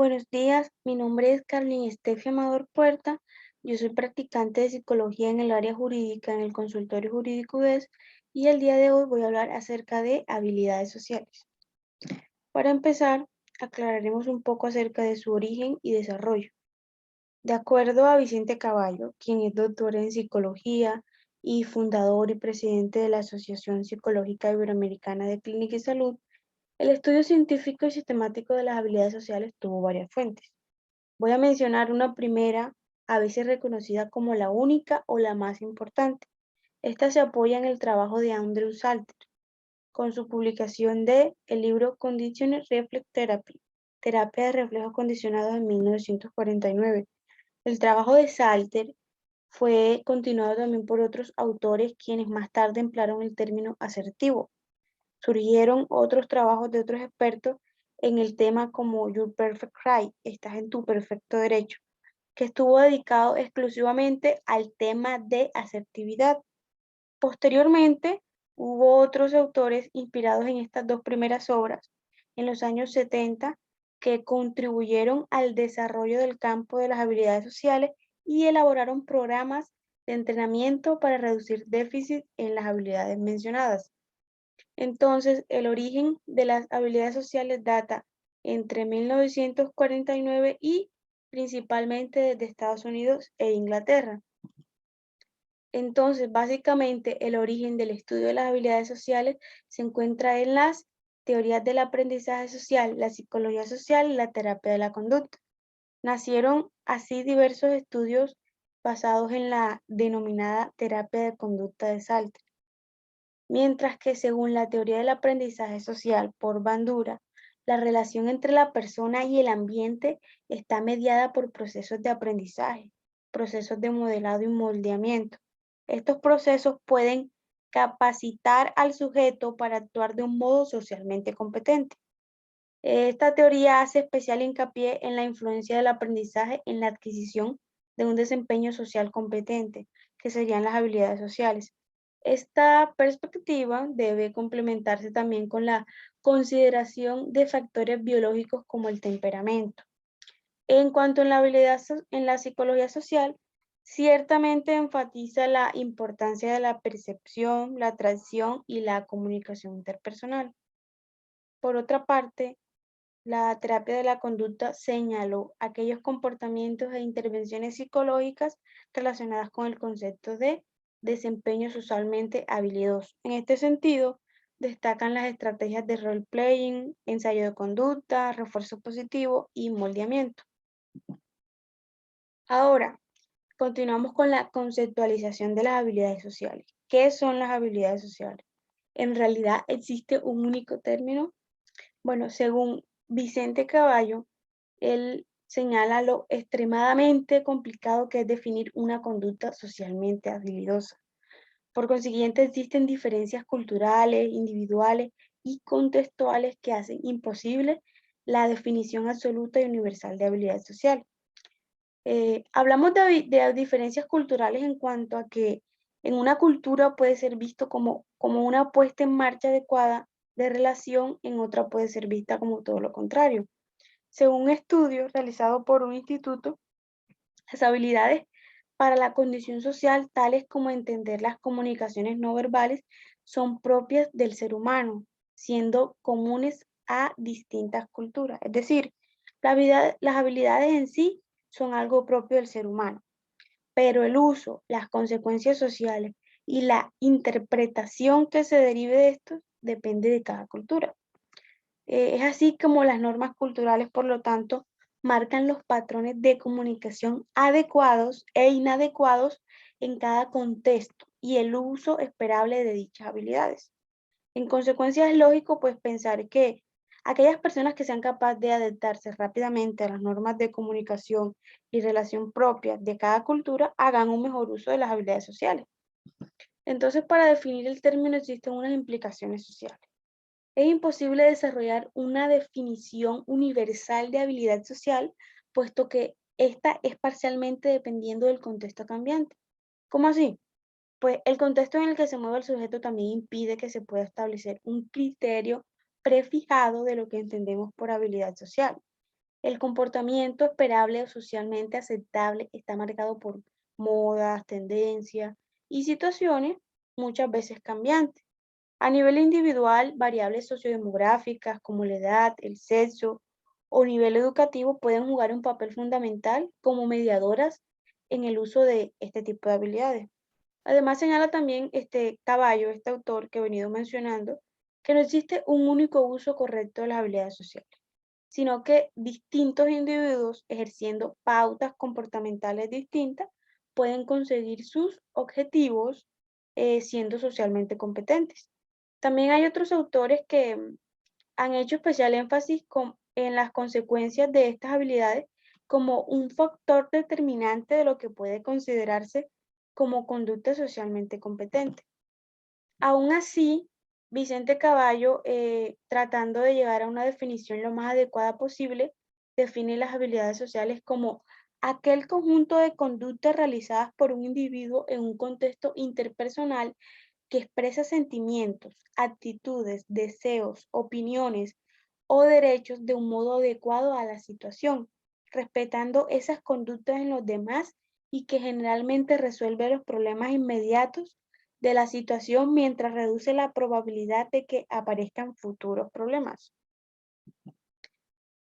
Buenos días, mi nombre es Carlin Estefi Amador Puerta. Yo soy practicante de psicología en el área jurídica en el consultorio jurídico UDES y el día de hoy voy a hablar acerca de habilidades sociales. Para empezar, aclararemos un poco acerca de su origen y desarrollo. De acuerdo a Vicente Caballo, quien es doctor en psicología y fundador y presidente de la Asociación Psicológica Iberoamericana de Clínica y Salud, el estudio científico y sistemático de las habilidades sociales tuvo varias fuentes. Voy a mencionar una primera, a veces reconocida como la única o la más importante. Esta se apoya en el trabajo de Andrew Salter, con su publicación de el libro Conditional Reflex Therapy, Terapia de Reflejos Condicionados en 1949. El trabajo de Salter fue continuado también por otros autores quienes más tarde emplearon el término asertivo. Surgieron otros trabajos de otros expertos en el tema como Your Perfect Right, estás en tu perfecto derecho, que estuvo dedicado exclusivamente al tema de asertividad. Posteriormente, hubo otros autores inspirados en estas dos primeras obras, en los años 70, que contribuyeron al desarrollo del campo de las habilidades sociales y elaboraron programas de entrenamiento para reducir déficit en las habilidades mencionadas. Entonces, el origen de las habilidades sociales data entre 1949 y principalmente desde Estados Unidos e Inglaterra. Entonces, básicamente, el origen del estudio de las habilidades sociales se encuentra en las teorías del aprendizaje social, la psicología social y la terapia de la conducta. Nacieron así diversos estudios basados en la denominada terapia de conducta de Salter. Mientras que según la teoría del aprendizaje social por Bandura, la relación entre la persona y el ambiente está mediada por procesos de aprendizaje, procesos de modelado y moldeamiento. Estos procesos pueden capacitar al sujeto para actuar de un modo socialmente competente. Esta teoría hace especial hincapié en la influencia del aprendizaje en la adquisición de un desempeño social competente, que serían las habilidades sociales. Esta perspectiva debe complementarse también con la consideración de factores biológicos como el temperamento. En cuanto a la habilidad en la psicología social, ciertamente enfatiza la importancia de la percepción, la atracción y la comunicación interpersonal. Por otra parte, la terapia de la conducta señaló aquellos comportamientos e intervenciones psicológicas relacionadas con el concepto de desempeños usualmente habilidosos. En este sentido, destacan las estrategias de role-playing, ensayo de conducta, refuerzo positivo y moldeamiento. Ahora, continuamos con la conceptualización de las habilidades sociales. ¿Qué son las habilidades sociales? ¿En realidad existe un único término? Bueno, según Vicente Caballo, él señala lo extremadamente complicado que es definir una conducta socialmente habilidosa. Por consiguiente, existen diferencias culturales, individuales y contextuales que hacen imposible la definición absoluta y universal de habilidad social. Hablamos de diferencias culturales en cuanto a que en una cultura puede ser visto como una puesta en marcha adecuada de relación, en otra puede ser vista como todo lo contrario. Según un estudio realizado por un instituto, las habilidades para la condición social, tales como entender las comunicaciones no verbales, son propias del ser humano, siendo comunes a distintas culturas. Es decir, las habilidades en sí son algo propio del ser humano, pero el uso, las consecuencias sociales y la interpretación que se derive de esto depende de cada cultura. Es así como las normas culturales, por lo tanto, marcan los patrones de comunicación adecuados e inadecuados en cada contexto y el uso esperable de dichas habilidades. En consecuencia, es lógico pues pensar que aquellas personas que sean capaces de adaptarse rápidamente a las normas de comunicación y relación propias de cada cultura hagan un mejor uso de las habilidades sociales. Entonces, para definir el término existen unas implicaciones sociales. Es imposible desarrollar una definición universal de habilidad social, puesto que esta es parcialmente dependiendo del contexto cambiante. ¿Cómo así? Pues el contexto en el que se mueve el sujeto también impide que se pueda establecer un criterio prefijado de lo que entendemos por habilidad social. El comportamiento esperable o socialmente aceptable está marcado por modas, tendencias y situaciones muchas veces cambiantes. A nivel individual, variables sociodemográficas como la edad, el sexo o nivel educativo pueden jugar un papel fundamental como mediadoras en el uso de este tipo de habilidades. Además, señala también este Caballo, este autor que he venido mencionando, que no existe un único uso correcto de las habilidades sociales, sino que distintos individuos ejerciendo pautas comportamentales distintas pueden conseguir sus objetivos siendo socialmente competentes. También hay otros autores que han hecho especial énfasis en las consecuencias de estas habilidades como un factor determinante de lo que puede considerarse como conducta socialmente competente. Aún así, Vicente Caballo, tratando de llegar a una definición lo más adecuada posible, define las habilidades sociales como aquel conjunto de conductas realizadas por un individuo en un contexto interpersonal que expresa sentimientos, actitudes, deseos, opiniones o derechos de un modo adecuado a la situación, respetando esas conductas en los demás y que generalmente resuelve los problemas inmediatos de la situación mientras reduce la probabilidad de que aparezcan futuros problemas.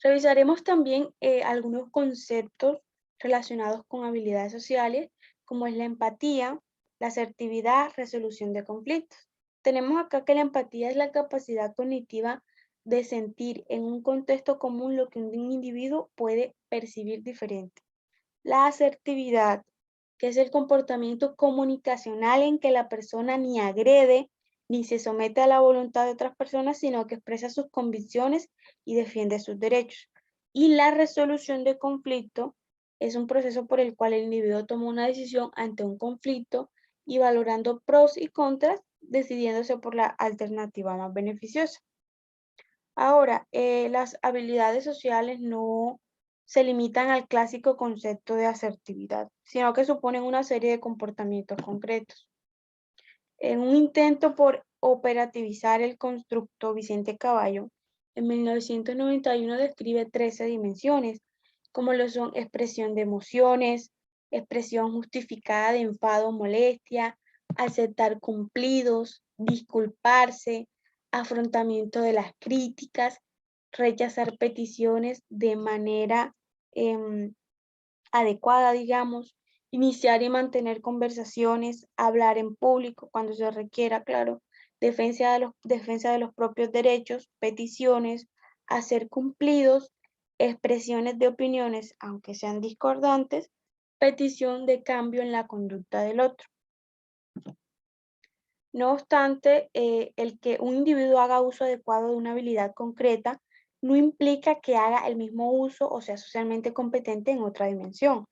Revisaremos también algunos conceptos relacionados con habilidades sociales, como es la empatía, la asertividad, resolución de conflictos. Tenemos acá que la empatía es la capacidad cognitiva de sentir en un contexto común lo que un individuo puede percibir diferente. La asertividad, que es el comportamiento comunicacional en que la persona ni agrede ni se somete a la voluntad de otras personas, sino que expresa sus convicciones y defiende sus derechos. Y la resolución de conflicto es un proceso por el cual el individuo toma una decisión ante un conflicto y valorando pros y contras, decidiéndose por la alternativa más beneficiosa. Ahora, las habilidades sociales no se limitan al clásico concepto de asertividad, sino que suponen una serie de comportamientos concretos. En un intento por operativizar el constructo, Vicente Caballo, en 1991 describe 13 dimensiones, como lo son expresión de emociones, expresión justificada de enfado o molestia, aceptar cumplidos, disculparse, afrontamiento de las críticas, rechazar peticiones de manera em, adecuada, digamos, iniciar y mantener conversaciones, hablar en público cuando se requiera, claro, defensa de los propios derechos, peticiones, hacer cumplidos, expresiones de opiniones, aunque sean discordantes, petición de cambio en la conducta del otro. No obstante, el que un individuo haga uso adecuado de una habilidad concreta no implica que haga el mismo uso o sea socialmente competente en otra dimensión.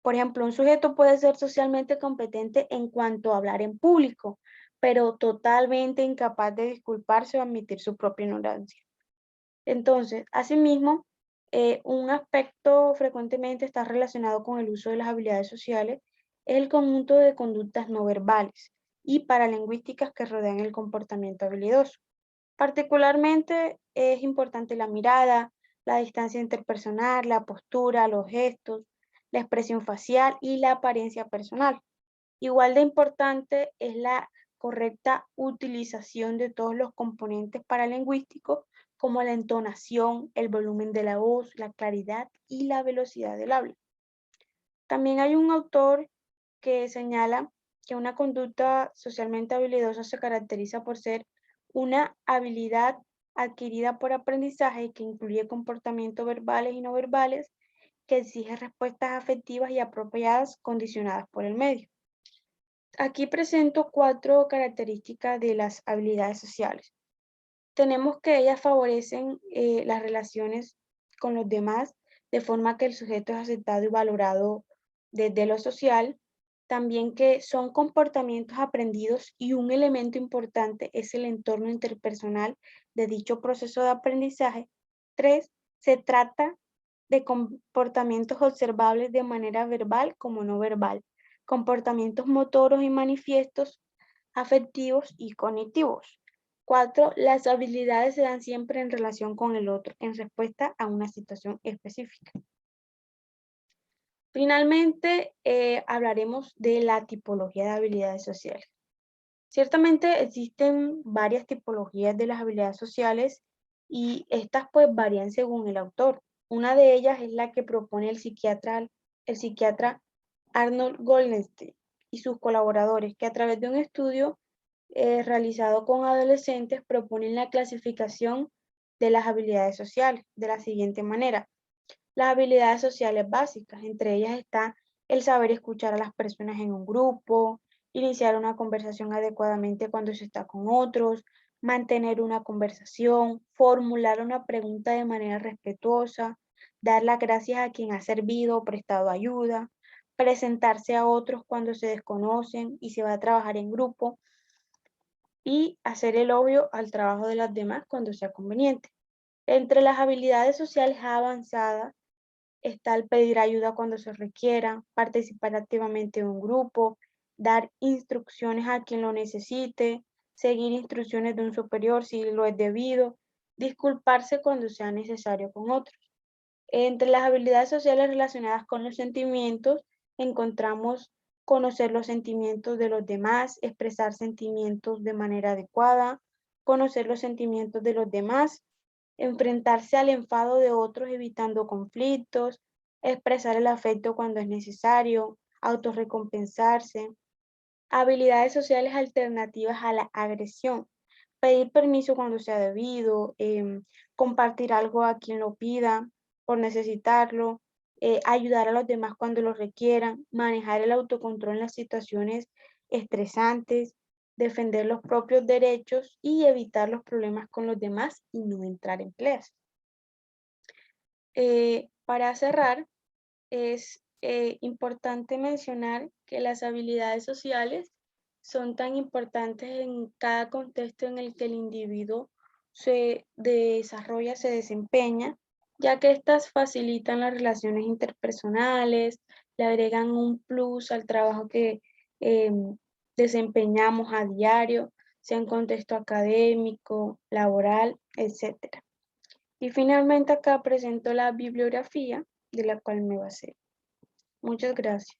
Por ejemplo, un sujeto puede ser socialmente competente en cuanto a hablar en público, pero totalmente incapaz de disculparse o admitir su propia ignorancia. Entonces, asimismo, un aspecto frecuentemente está relacionado con el uso de las habilidades sociales es el conjunto de conductas no verbales y paralingüísticas que rodean el comportamiento habilidoso. Particularmente es importante la mirada, la distancia interpersonal, la postura, los gestos, la expresión facial y la apariencia personal. Igual de importante es la correcta utilización de todos los componentes paralingüísticos como la entonación, el volumen de la voz, la claridad y la velocidad del habla. También hay un autor que señala que una conducta socialmente habilidosa se caracteriza por ser una habilidad adquirida por aprendizaje que incluye comportamientos verbales y no verbales, que exige respuestas afectivas y apropiadas condicionadas por el medio. Aquí presento 4 características de las habilidades sociales. Tenemos que ellas favorecen las relaciones con los demás, de forma que el sujeto es aceptado y valorado desde lo social. También que son comportamientos aprendidos y un elemento importante es el entorno interpersonal de dicho proceso de aprendizaje. 3. Se trata de comportamientos observables de manera verbal como no verbal, comportamientos motoros y manifiestos afectivos y cognitivos. 4. Las habilidades se dan siempre en relación con el otro, en respuesta a una situación específica. Finalmente, hablaremos de la tipología de habilidades sociales. Ciertamente existen varias tipologías de las habilidades sociales y estas pues varían según el autor. Una de ellas es la que propone el psiquiatra Arnold Goldstein y sus colaboradores, que a través de un estudio realizado con adolescentes proponen la clasificación de las habilidades sociales de la siguiente manera. Las habilidades sociales básicas, entre ellas está el saber escuchar a las personas en un grupo, iniciar una conversación adecuadamente cuando se está con otros, mantener una conversación, formular una pregunta de manera respetuosa, dar las gracias a quien ha servido o prestado ayuda, presentarse a otros cuando se desconocen y se va a trabajar en grupo y hacer elogio al trabajo de las demás cuando sea conveniente. Entre las habilidades sociales avanzadas está el pedir ayuda cuando se requiera, participar activamente en un grupo, dar instrucciones a quien lo necesite, seguir instrucciones de un superior si lo es debido, disculparse cuando sea necesario con otros. Entre las habilidades sociales relacionadas con los sentimientos, encontramos conocer los sentimientos de los demás, expresar sentimientos de manera adecuada, conocer los sentimientos de los demás, enfrentarse al enfado de otros evitando conflictos, expresar el afecto cuando es necesario, autorrecompensarse, habilidades sociales alternativas a la agresión, pedir permiso cuando sea debido, compartir algo a quien lo pida por necesitarlo, ayudar a los demás cuando lo requieran, manejar el autocontrol en las situaciones estresantes, defender los propios derechos y evitar los problemas con los demás y no entrar en peleas. Para cerrar, es importante mencionar que las habilidades sociales son tan importantes en cada contexto en el que el individuo se desarrolla, se desempeña, ya que éstas facilitan las relaciones interpersonales, le agregan un plus al trabajo que desempeñamos a diario, sea en contexto académico, laboral, etc. Y finalmente acá presento la bibliografía de la cual me basé. Muchas gracias.